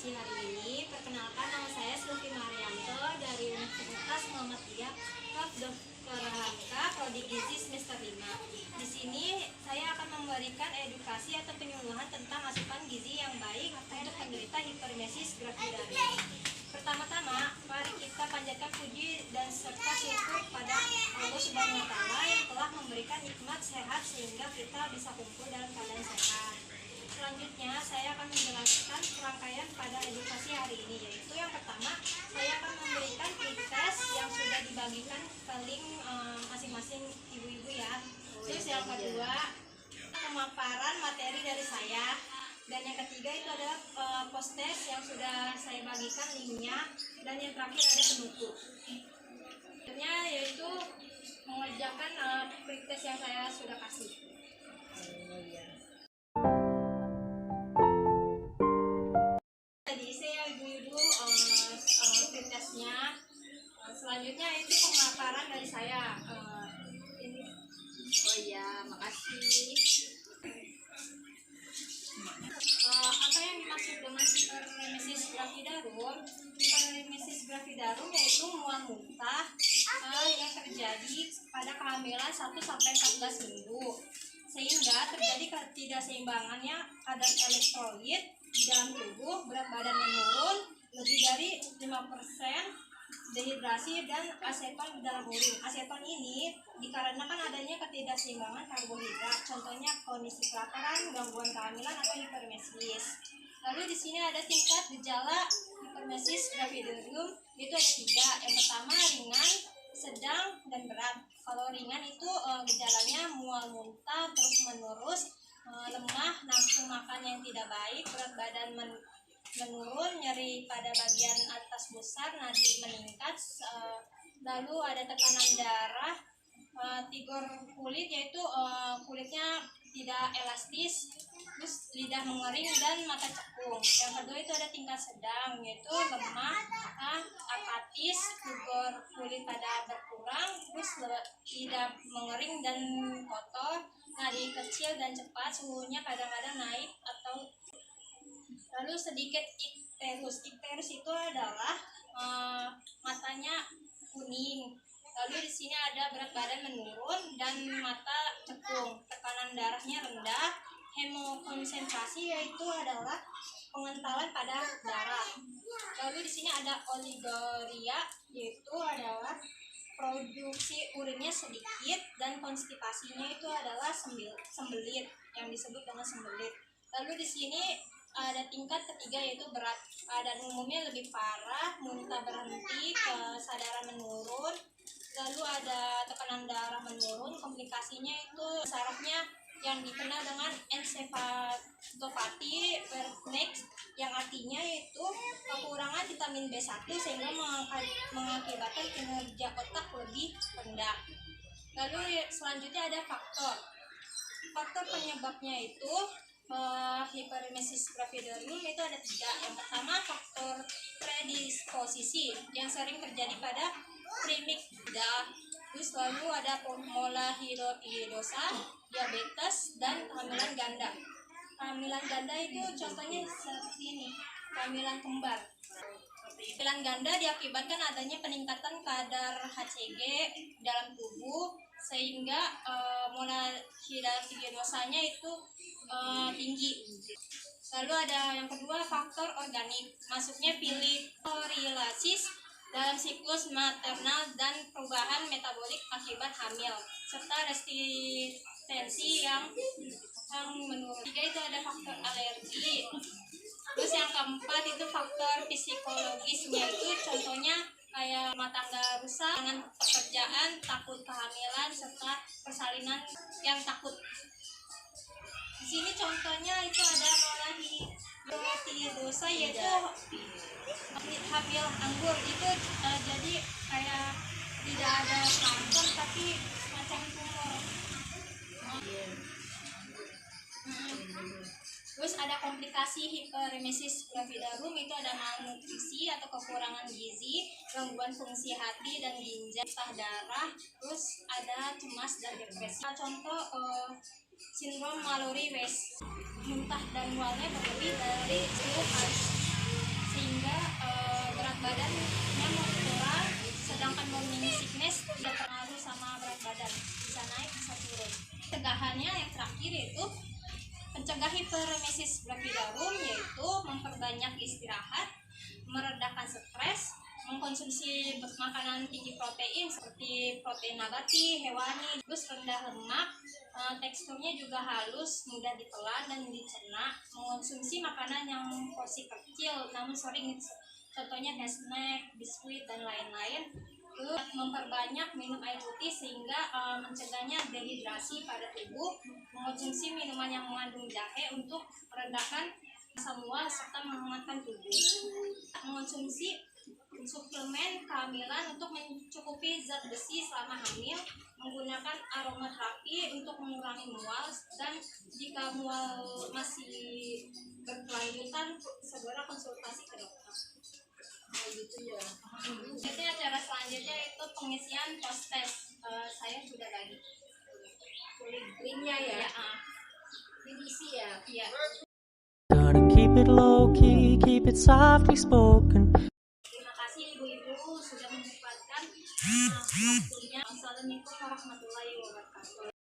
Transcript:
edukasi hari ini. Perkenalkan, nama saya Sulfi Marianto dari Universitas Muhammadiyah Prof. Dr. Hamka, Prodi Gizi semester 5. Di sini saya akan memberikan edukasi atau penyuluhan tentang asupan gizi yang baik untuk penderita hipermesis gravidarum. Pertama-tama, mari kita panjatkan puji dan serta syukur pada Allah Subhanahu wa Ta'ala yang telah memberikan nikmat sehat sehingga kita bisa kumpul dalam keadaan sehat. Selanjutnya, saya akan menjelaskan rangkaian pada edukasi hari ini, yaitu yang pertama, saya akan memberikan tes yang sudah dibagikan ke link masing-masing ibu-ibu ya. Terus yang kedua, pemaparan materi dari saya. Dan yang ketiga itu adalah post-test yang sudah saya bagikan linknya. Dan yang terakhir ada penutup. Selanjutnya yaitu mengerjakan quick-test yang saya sudah kasih. Selanjutnya itu pemaparan dari saya. Ini. Oh iya, makasih. Apa yang dimaksud dengan hipermesis gravidarum? Hipermesis gravidarum yaitu mual muntah yang terjadi pada kehamilan 1-14 minggu, sehingga terjadi ketidakseimbangannya kadar elektrolit di dalam tubuh, berat badan menurun lebih dari 5%, dehidrasi dan aseton di dalam urin. Aseton ini dikarenakan adanya ketidakseimbangan karbohidrat, contohnya kondisi kelaparan, gangguan kehamilan atau hipermesis. Lalu di sini ada tingkat gejala hipermesis gravidarum, itu ada 3. Yang pertama ringan, sedang, dan berat. Kalau ringan itu gejalanya mual muntah terus menerus, lemah, nafsu makan yang tidak baik, berat badan menurun, nyeri pada bagian atas pusar, nadi meningkat, lalu ada tekanan darah, tigor kulit yaitu kulitnya tidak elastis, terus lidah mengering dan mata cekung. Yang kedua itu ada tingkat sedang yaitu lemah, apatis, tigor kulit pada berkurang, terus lidah mengering dan kotor, nadi kecil dan cepat, suhunya kadang-kadang naik atau. Lalu sedikit ikterus. Ikterus itu adalah matanya kuning. Lalu di sini ada berat badan menurun dan mata cekung. Tekanan darahnya rendah. Hemokonsentrasi yaitu adalah pengentalan pada darah. Lalu di sini ada oliguria yaitu adalah produksi urinnya sedikit dan konstipasinya itu adalah sembelit yang disebut dengan sembelit. Lalu di sini ada tingkat ketiga yaitu berat, dan umumnya lebih parah, muntah berhenti, kesadaran menurun, lalu ada tekanan darah menurun, komplikasinya itu sarafnya yang dikenal dengan encephalopathy Wernicke, yang artinya yaitu kekurangan vitamin B1 sehingga mengakibatkan kinerja otak lebih rendah. Lalu selanjutnya ada faktor penyebabnya itu hipermesis gravidarum itu ada 3. Yang pertama faktor predisposisi yang sering terjadi pada primigda, terus lalu ada molahidrosa, diabetes, dan kehamilan ganda. Kehamilan ganda itu contohnya seperti ini, kehamilan kembar. Kehamilan ganda diakibatkan adanya peningkatan kadar HCG dalam tubuh sehingga molahidrosanya itu tinggi. Lalu ada yang kedua faktor organik, masuknya fibrilisis dalam siklus maternal dan perubahan metabolik akibat hamil, serta resistensi yang menurun. 3 itu ada faktor alergi. Terus yang keempat itu faktor psikologisnya, itu contohnya kayak rumah tangga rusak, dengan pekerjaan, takut kehamilan, serta persalinan yang takut. Di sini contohnya itu ada molahidrosa yaitu hamil anggur, itu jadi kayak tidak ada kanker tapi semacam tumor. Terus ada komplikasi hipermesis gravidarum, itu ada malnutrisi atau kekurangan gizi, gangguan fungsi hati dan ginjal, muntah darah, terus ada cemas dan depresi. Contoh sindrom Mallory-Weiss, muntah dan mualnya berlebih dari 10 kali. sehingga berat badannya berkurang, sedangkan morning sickness tidak terpengaruh sama berat badan, bisa naik bisa turun. Pencegahannya yang terakhir yaitu pencegah hiperemesis gravidarum, yaitu memperbanyak istirahat, meredakan stres, mengkonsumsi makanan tinggi protein seperti protein nabati, hewani, terus rendah lemak, teksturnya juga halus, mudah ditelan dan dicerna, mengkonsumsi makanan yang porsi kecil namun sering, contohnya snack, biskuit dan lain-lain. Terus memperbanyak minum air putih sehingga mencegahnya dehidrasi pada tubuh, mengkonsumsi minuman yang mengandung jahe untuk merendahkan asam urat serta menghangatkan tubuh, mengonsumsi suplemen kehamilan untuk mencukupi zat besi selama hamil, menggunakan aromaterapi untuk mengurangi mual, dan jika mual masih berkelanjutan segera konsultasi ke dokter. Gitu ya. Jadi acara selanjutnya itu pengisian post test. Saya sudah bagi kulit greennya ya. Diisi ya. Iya. Gonna keep it low key, keep it softly spoken. Terima kasih ibu-ibu sudah menyempatkan waktunya. Assalamualaikum warahmatullahi wabarakatuh.